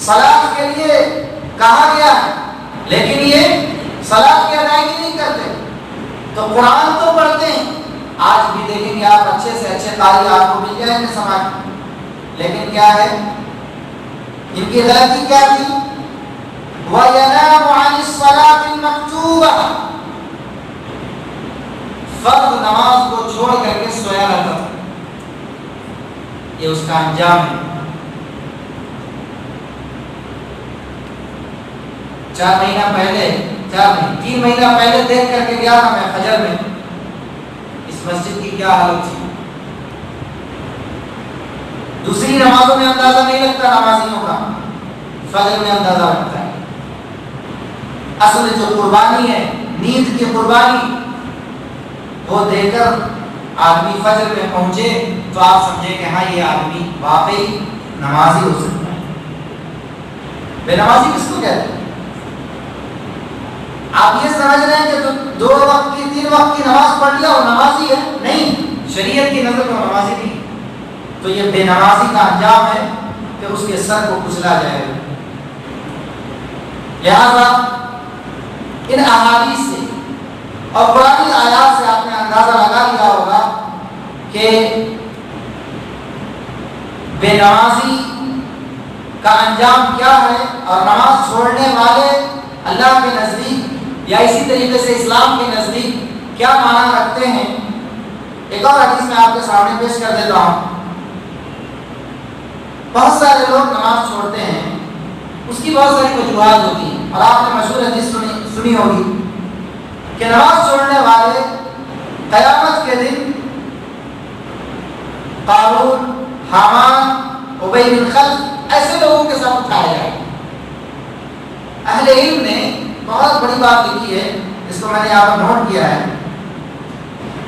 صلاۃ کے لیے کہا گیا ہے، لیکن یہ صلاۃ کی ادائیگی نہیں کرتے. تو قرآن تو پڑھتے ہیں، آج بھی دیکھیں گے آپ اچھے سے اچھے قاری آپ کو مل جائیں گے سماج میں، لیکن کیا ہے ان کی غلطی کیا تھی؟ وَيَنَامُ عَنِ الصَّلَاةِ الْمَكْتُوبَةِ، فرض نماز کو چھوڑ کر کے سویا رہتا تھا. یہ اس کا انجام ہے. 3 مہینہ پہلے دیکھ کر کے گیا میں فجر میں، اس مسجد کی کیا حالت تھی. دوسری نمازوں میں اندازہ نہیں لگتا نمازیوں کا، فجر میں اندازہ لگتا ہے. اصل جو قربانی ہے، نیند کی قربانی، وہ دے کر آدمی فجر میں پہنچے تو آپ سمجھیں کہ ہاں یہ آدمی واقعی نمازی ہو سکتا ہے. بے نمازی کس کو کہتے ہیں؟ آپ یہ سمجھ رہے ہیں کہ 2 وقت کی 3 وقت کی نماز پڑھ لیا اور نمازی ہے؟ نہیں، شریعت کی نظر میں نمازی نہیں. تو یہ بے نمازی کا انجام ہے کہ اس کے سر کو کچلا جائے گا. لہذا ان احادیث سے اور قرآنی آیات سے آپ نے اندازہ لگا لیا ہوگا کہ بے نمازی کا انجام کیا ہے، اور نماز چھوڑنے والے اللہ کے نزدیک یا اسی طریقے سے اسلام کے نزدیک کیا معنی رکھتے ہیں. ایک اور حدیث میں آپ کے سامنے پیش کر دیتا ہوں. بہت سارے لوگ نماز چھوڑتے ہیں، اس کی بہت ساری وجوہات ہوتی ہیں، اور آپ نے مشہور حدیث سنی ہوگی کہ نماز چھوڑنے والے قیامت کے دن قارون، حامان، ابی بن خلف ایسے لوگوں کے ساتھ اٹھایا جائے. اہل علم نے بہت بڑی بات لکھی ہے، اس کو میں نے یہاں پر نوٹ کیا ہے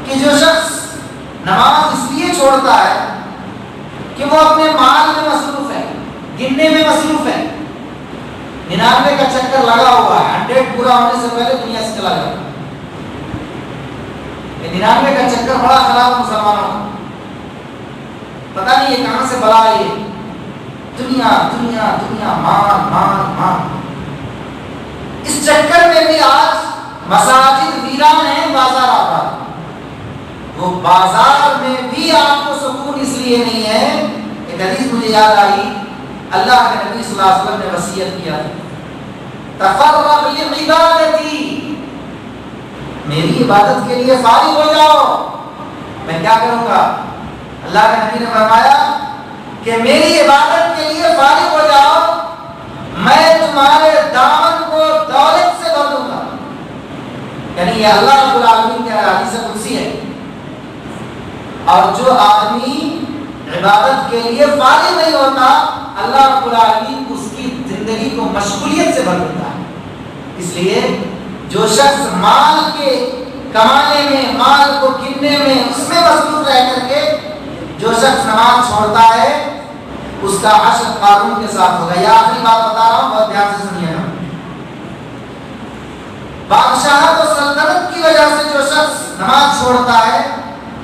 کہ جو شخص نماز اس لیے چھوڑتا ہے کہ وہ اپنے مال میں مصروف ہے، گننے میں مصروف ہے، 99 کا چکر لگا ہوا ہے، 100 پورا ہونے سے پہلے دنیا سے چلا جاتا ہے. 99 کا چکر بڑا خراب مسلمانوں کا، پتہ نہیں یہ کہاں سے بلا ہے. یہ دنیا دنیا دنیا، مال مال مال. اس چکر میں بھی آج مساجد ویران ہیں، بازار آباد. وہ بازار میں بھی آپ کو سکون اس لیے نہیں ہے. ایک حدیث مجھے یاد آئی، اللہ کے نبی صلی اللہ علیہ وسلم نے وصیت کیا تھا، تفرغ لعبادتی، میری عبادت کے لیے فارغ ہو جاؤ. میں کیا کروں گا؟ اللہ کے نبی نے فرمایا کہ میری عبادت کے لیے فارغ ہو جاؤ، میں تمہارے دامن کو دولت سے بھر دوں گا. یعنی یہ اللہ رب العالمین کی حدیث قدسی ہے. اور جو آدمی عبادت کے لیے فارغ نہیں ہوتا، اللہ رب العالمین اس کی زندگی کو مشغولیت سے بھر دیتا ہے. اس لیے جو شخص مال کے کمانے میں، مال کو گننے میں، اس میں مصروف رہ کر کے جو شخص نماز چھوڑتا ہے، اس کا حشر قارون کے ساتھ ہوگا. یہ آخری بات بتا رہا ہوں، بہت دھیان سے سنیے گا. بادشاہت اور سلطنت کی وجہ سے جو شخص نماز چھوڑتا ہے،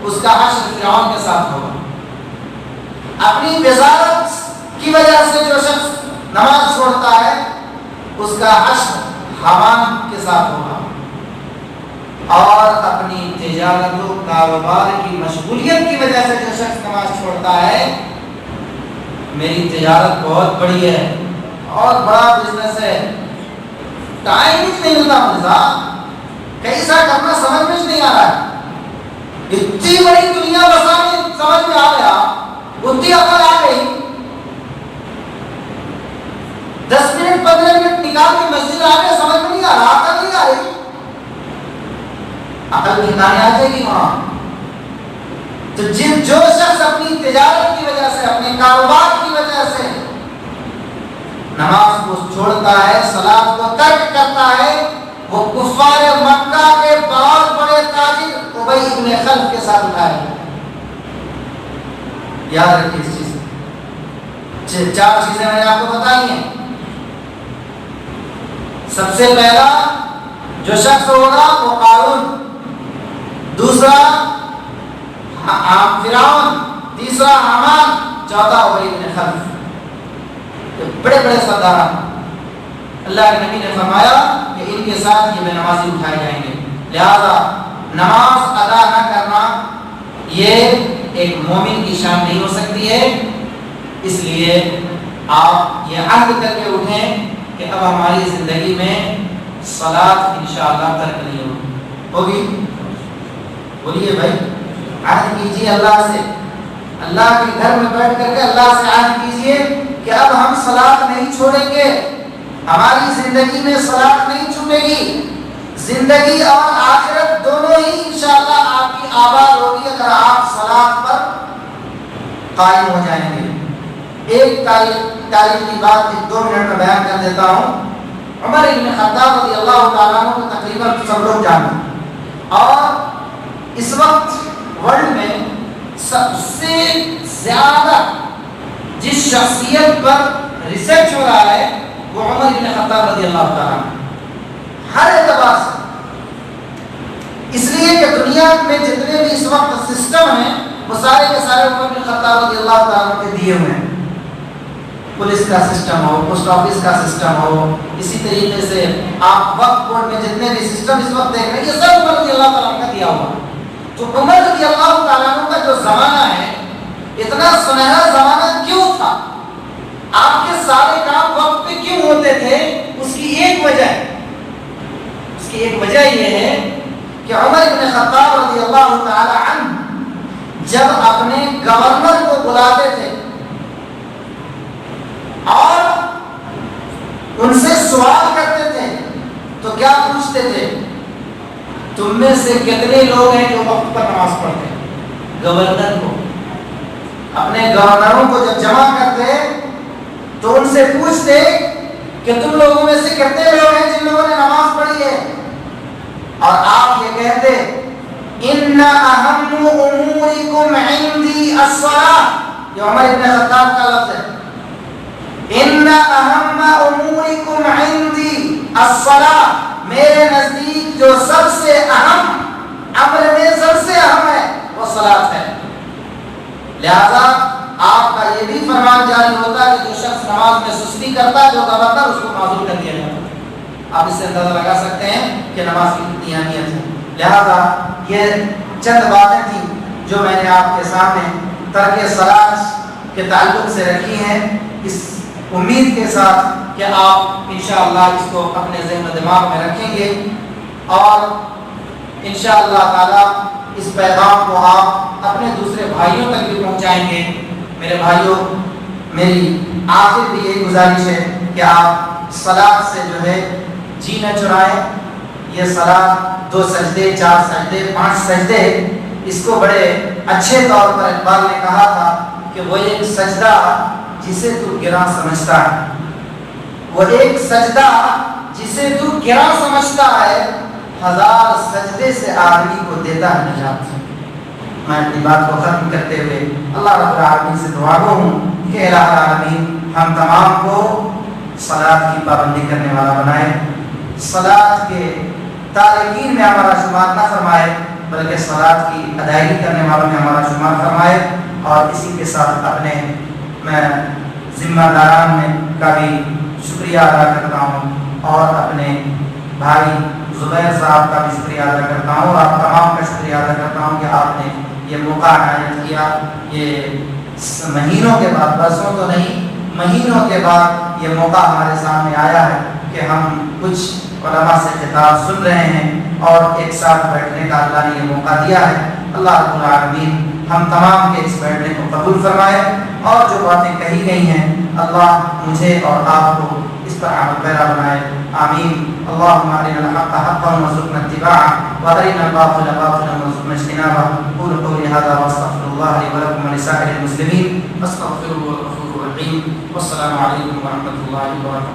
اس کا حشر فرعون کے ساتھ ہوگا. اپنی وزارت کی وجہ سے جو شخص نماز چھوڑتا ہے، اس کا حشر حامان کے ساتھ ہوگا. اور اپنی تجارت و کاروبار کی مشغولیت کی وجہ سے جو شخص نماز چھوڑتا ہے، میری تجارت بہت بڑی ہے، بہت بڑا بزنس ہے، ٹائم ہی نہیں ملتا مجھے، کیسا کرنا سمجھ میں نہیں آ رہا ہے. اتنی بڑی دنیا بسانی سمجھ چھٹی عقل آ گئی، 10 منٹ 15 منٹ نکال کے مسجد آ گئے، سمجھ میں نہیں آ رہا، عقل نہیں آ رہی، عقل کی کہانی آ جائے گی وہاں۔ تو جو شخص اپنی تجارت کی وجہ سے، اپنے کاروبار کی وجہ سے نماز کو چھوڑتا ہے، صلاۃ کو ترک کرتا ہے، وہ کفار مکہ کے بہت بڑے تاجر ابی بن خلف کے ساتھ اٹھائے۔ یاد رکھیے اس چیز سے 4 چیزیں میں نے آپ کو بتائی ہیں۔ سب سے پہلا جو شخص ہوگا وہ قارون، دوسرا فرعون، تیسرا حامان، چوتھا ابی بن خلف۔ بڑے بڑے سردار، اللہ کے نبی نے فرمایا کہ ان کے ساتھ یہ بے نمازی اٹھائے جائیں گے، لہذا نماز ادا نہ کرنا یہ ایک مومن کی شان نہیں ہو سکتی ہے۔ اس لیے آپ یہ عہد کر کے اٹھیں کہ اب ہماری زندگی میں صلاۃ انشاءاللہ ترک نہیں ہوگی۔ بولیے بھائی، عہد کیجیے اللہ سے، اللہ کے گھر میں بیٹھ کر کے اللہ سے عہد کیجیے کہ اب ہم صلاۃ نہیں چھوڑیں گے، ہماری زندگی میں صلاۃ نہیں چھوٹے گی، زندگی اور آخرت دونوں ہی انشاءاللہ آپ کی آباد ہوگی اگر آپ صلاۃ پر قائم ہو جائیں گے۔ ایک تاریخی بات 2 منٹ میں بیان کر دیتا ہوں۔ عمر بن خطاب رضی اللہ تعالیٰ عنہ کو تقریباً سب لوگ جانتے ہیں، اور اس وقت ورلڈ میں سب سے زیادہ جس شخصیت پر ریسرچ ہو رہا ہے وہ عمر بن خطاب رضی اللہ تعالیٰ عنہ، ہر اعتبار سے، اس لیے کہ دنیا میں جتنے بھی اس وقت سسٹم ہیں وہ سارے کے سارے عمر بن خطاب رضی اللہ تعالیٰ عنہ کے دیے ہوئے ہیں۔ پولیس کا سسٹم ہو، پوسٹ آفس کا سسٹم ہو، اسی طریقے سے آپ وقت بورڈ میں جتنے بھی سسٹم اس وقت دیکھ رہے ہیں یہ سب عمر رضی اللہ تعالیٰ عنہ کا دیا ہوا۔ تو عمر رضی اللہ تعالیٰ عنہ کا جو زمانہ ہے اتنا سنہرا زمانہ کیوں تھا؟ آپ کے سارے کام وقت پہ کیوں ہوتے تھے؟ اس کی ایک وجہ یہ ہے کہ عمر بن خطاب رضی اللہ تعالی عنہ جب اپنے گورنر کو بلاتے تھے اور ان سے سوال کرتے تھے تو کیا پوچھتے تھے؟ تم میں سے کتنے لوگ ہیں جو وقت پر نماز پڑھتے ہیں؟ گورنر کو، اپنے گورنروں کو جب جمع کرتے تو ان سے پوچھتے کہ تم لوگوں میں سے کتنے لوگ ہیں جن لوگوں نے نماز پڑھی ہے؟ اور آپ یہ کہتے ان اہم امورکم عندی الصلاۃ، یہ عمر بن خطاب کا لفظ ہے، ان اہم امورکم عندی الصلاۃ، میرے نزدیک جو سب سے اہم عمل میں سب سے اہم ہے وہ صلاۃ ہے۔ لہذا آپ کا یہ بھی فرمان جاری ہوتا ہے کہ جو شخص نماز میں سستی کرتا ہے جو گورنر اس کو معذور کر دیا جاتا ہے۔ آپ اس سے اندازہ لگا سکتے ہیں کہ نماز کی کتنی اہمیت ہے۔ لہذا یہ چند باتیں تھیں جو میں نے آپ کے سامنے ترک صلاۃ کے تعلق سے رکھی ہیں، اس امید کے ساتھ کہ آپ انشاءاللہ اس کو اپنے ذہن و دماغ میں رکھیں گے اور انشاءاللہ تعالی اس پیغام کو آپ اپنے دوسرے بھائیوں تک بھی پہنچائیں گے۔ میرے بھائیوں، میری آخر بھی یہی گزارش ہے کہ آپ صلاۃ سے جو ہے جی نہ چرائیں۔ یہ صلاۃ 2 سجدے، 4 سجدے، 5 سجدے، اس کو بڑے اچھے طور پر اقبال نے کہا تھا کہ وہ ایک سجدہ جسے تو گراں سمجھتا ہے، وہ ایک سجدہ جسے تو گراں سمجھتا ہے، 1000 سجدے سے آدمی کو دیتا ہے نجات۔ میں اپنی بات کو ختم کرتے ہوئے اللہ رب العالمین سے دعا گو ہوں کہ الہ العالمین ہم تمام کو صلاۃ کی پابندی کرنے والا بنائے، صلاۃ کے تارکین میں ہمارا شمار نہ فرمائے بلکہ صلاۃ کی ادائیگی کرنے والوں میں ہمارا شمار فرمائے۔ اور اسی کے ساتھ اپنے میں ذمہ داران میں کا بھی شکریہ ادا کرتا ہوں اور اپنے بھائی زبیر صاحب کا بھی شکریہ ادا کرتا ہوں اور آپ تمام کا شکریہ ادا کرتا ہوں کہ آپ نے یہ موقع عنایت کیا۔ یہ مہینوں کے بعد، برسوں تو نہیں، مہینوں کے بعد یہ موقع ہمارے سامنے آیا ہے کہ ہم کچھ علماء سے خطاب سن رہے ہیں اور ایک ساتھ بیٹھنے کا اللہ نے یہ موقع دیا ہے۔ اللہ رب العالمین ہم تمام کے اس بیٹھنے کو قبول فرمائے۔ اور جو باتیں کہی گئی ہیں اللہ مجھے اور آپ کو اس پر عمل پیرا بنائے، آمین۔ اللهم ارنا الحق حقا وارزقنا اتباعه وارنا الباطل باطلا وارزقنا اجتنابه۔ قولوا قولي هذا واستغفر الله لي ولكم ولسائر المسلمين فاستغفروه هو الغفور الرحيم، والسلام عليكم ورحمه الله وبركاته۔